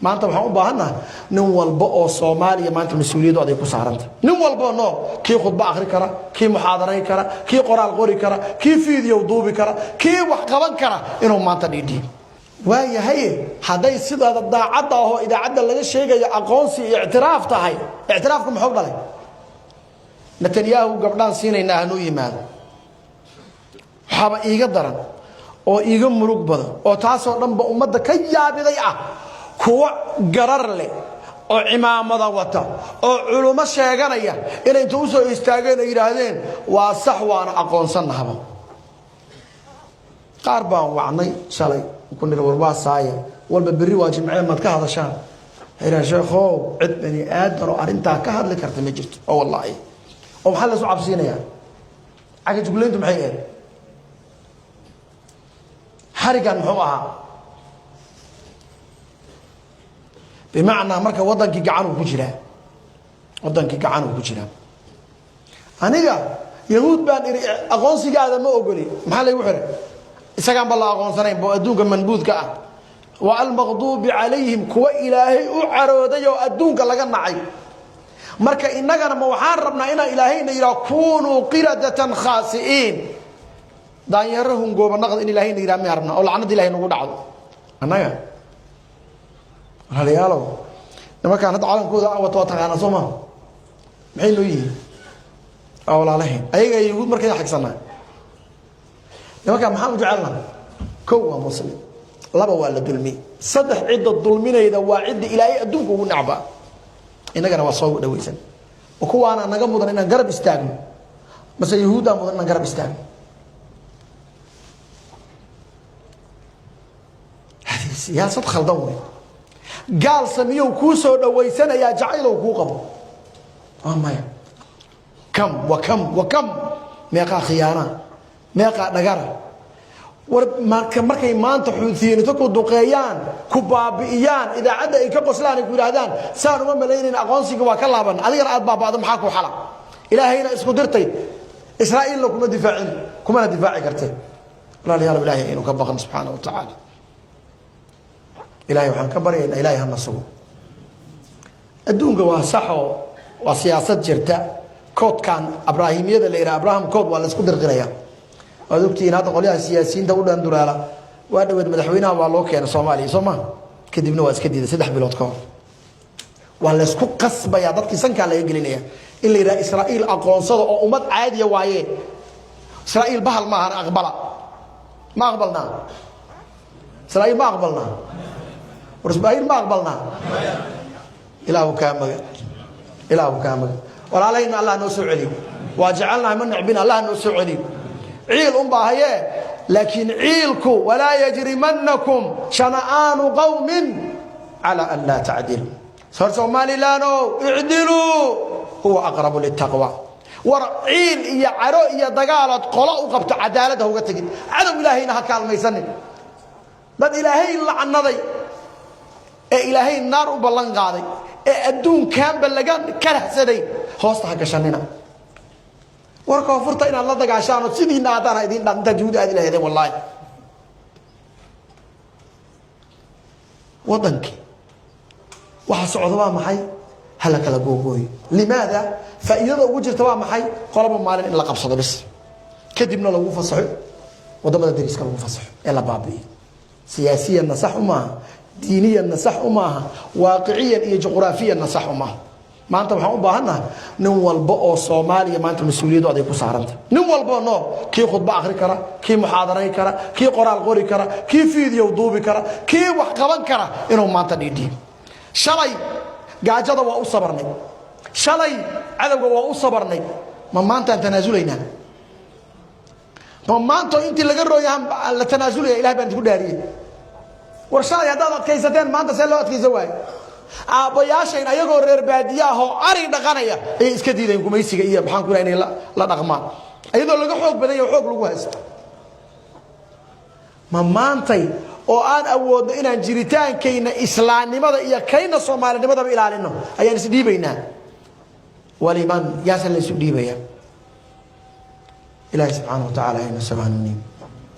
maanta waxaan u baahanahay nin walba oo Soomaaliya maanta mas'uuliyadu ay ku saaranta nin walba kii khudba akhri kara kii muxaadaray kara kii qoraal qori kara kii fiidiyoo duubi kara kii wax qaban kara inuu maanta dhidhiyo waayahay haday sidaada daacada oo idaacada laga sheegayo aqoonsi iyo i'tiraaf tahay i'tiraafku muxuu dhalay Netanyahu gabdhaan siinayna hanoo yimaado haba iiga daran oo iiga murug badan oo taasoo dhanba ummadda ka yaabiday kuwa garar leh oo cimaamada wata oo culimo sheeganaya inay inta u soo istaageen ay yiraahdeen waa sax waana aqoonsanahay qaar baan wacnay shalay ku nir warba saaya walba bari waa jimcee mad ka hadashaan ila sheekhow cid bani aadam oo arinta ka hadli karta ma jirto oo wallahi oo waxa la soo cabsiinaya aga jugleyntu maxay ahayd harigan muxuu ahaa بمعنى marka wadankii gacan uu ku jira aniga yahuud baan aqoonsigaada ma ogoli maxaa lay wuxuu isagaan bal aqoonsanayn boo adduunka manbuudka wa al maghdubi alayhim kuwa ilaahay u carooday oo adduunka laga nacay marka inagana ma waxaan rabnaa inaa ilaahayna yiraahdo kunu qiradatan khasiin daanyarahum goobnaqad in ilaahayna yiraahdo ma rabnaa oo lacnad ilaahay nagu dhacdo anaga هاليالو لما كان هذا عالم كذا أو تواتر أنا صوما محين لويه أو لا لهين أيها يقول مركز حق سنة لما كان محمد جعلنا كوا مسلم لا بوال الظلمي صدح عدة الظلمين إذا وعد إلهي أدوك ونعبا إنك أنا وصوب دويسن وكوا أنا نجم مدن إن جرب استاجم بس يهودا مدن إن جرب استاجم هذه سياسة خلدوني قال سميو كوسو دويسنا يا جعيل وكوقبو مايا كم وكم ميقا خيانة ميقا نقرة markay maanta xuutiyiintu ku duqeeyaan ku baabiyaan idaacada ay ka qoslaan ku yiraahdaan saan uma maleeyeen aqoonsiga waa ka laaban adiga aad baabado maxaa ku xala ilaahayna isku dirtay israa'iil kuma difaaci kartay walaalayaal ilaahay inuu ka baqan subhanahu wa ta'ala إلهي وحن كبر إن إلهي هالنصو الدنيا وصحوا وسياسة جرتا كود كان إبراهيم يدا ليرا إبراهيم كود ولا سكدر غريا ودكتي هذا قولها السياسيين دولة أندورالا وهذا ود مدحوينها والله كان صومالي صوما كدي بنواس كدي سدح بلوت كون ولا سكوك قصب يا ضدك سنك على يجلينيا اللي را إسرائيل أقوى صدق أو أمد عادية وعيه إسرائيل بحال ما ما أقبلنا إسرائيل ما أقبلنا ورسبايل ما أقبلنا إله كامل ولا علينا الله نسوع عليم وجعلنا من نعبنا الله نسوع عليم عيل هي لكن عيلكم ولا يجرمنكم شنآن قوم على أن لا تعدلوا صار مالي لانو اعدلوا هو أقرب للتقوى ورعيل يا عرو يا دقالة قلاء وقبت عدالته وقتك عدم إلهينا هكال ما يسنن بل إلهي الله عن نضي إلهي النار وبلن قاضي الدون كان بلغان كره سدي هوستها كشاننا وركو فرتا إن الله دقا عشانه سيدي نادانا إذين دان تجود هذه الهدين والله وضنك وحسعود ما محي هلك لقوقوي لماذا؟ فإذا وجدت ما محي قرب مالين إلا قبصة بس كدبنا لو فصحوا وضمن الدريس كانوا فصحوا إلا بابي سياسيا نصح معها دينيا نصح معها واقعيا إيه جغرافيا نصح معها ما أنت محمود بهنا نوال بقى صوماليا ما أنت مسؤولية ده يكون سهرنت نوال بقى كي خطبة آخر كرا كي محاضرة كرا كي قرآن قوري كرا كي فيديو دوبي كرا كي وحقبان كرا إنهم ما أنت ندي شلي قاعدة وأصبرني شلي عدو وأصبرني ما أنت تنازلينا ما أنت اللي قرروا يا التنازل يا إلهي بنت كداري ورشاي هذا كيستين ما أنت سلوات كي زواج أبوياشين أيقو ريربادية هو أري دقانية إيه إسكتي ده يمكن يسيق إيه بحان كورا إني لا دقمان أيضا لقى حوق بدأ يحوق لقوا هست ما أنتي أو أن أود إن جريتان كينا إسلامي ماذا إياه كينا صومالي ماذا بإلالنا أيان سدي بينا ولمن ياسل سدي بيا إلهي سبحانه وتعالى هنا سبحانه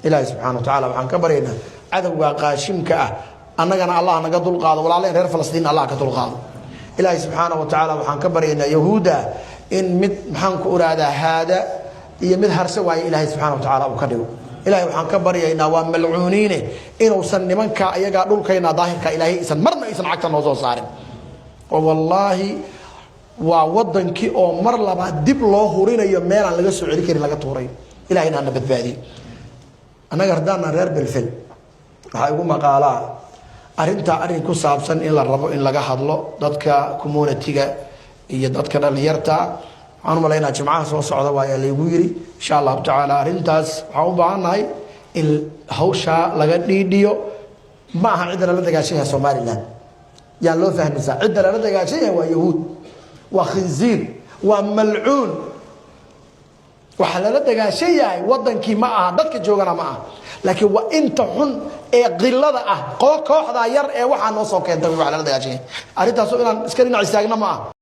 إلهي سبحانه وتعالى وحن كبرينا عدو قاشم كأه annagana allah naga dulqaado walaaleen reer falastiin allah ka dulqaado ilaahay subxaanahu wa tacaala waxaan ka baryaynaa yahuudda in mid maxaan ku uraadaa haada iyo mid harse waaye ilaahay subxaanahu wa tacaala uu ka dhigo ilaahay waxaan ka baryaynaa waa malcuuniine inuusan nimanka ayagaa dhulkayna daahirka ilaahay isan marna aysan cagta noo soo saarin oo wallaahi waa wadankii oo mar labaad dib loo hurinayo meelaan laga soo celi karin laga tuuray ilaahayna hana badbaadiyo annaga haddaana reer belfel waxaa igu maqaalaa arrintaa arrin ku saabsan in la rabo in laga hadlo dadka communitiga iyo dadka dhallinyarta waxaan u malaynaa jimcaha soo socda waayaa laygu yiri insha allahu tacaala arrintaas waxaan u baahannahay in hawshaa laga dhiidhiyo ma aha cidda lala dagaashan yahay somalilan yaan loo fahmaysaa cidda lala dagaashan yahay waa yahuud waa khinziir waa malcuun waxa lala dagaashan yahay wadankii ma aha dadka joogana ma aha laakiin waa inta xun ee qilada ah kooxda yar ee waxaa noo soo keentay waxa lala dagaashan yahay arrintaas inaan iska dhinac istaagna ma aha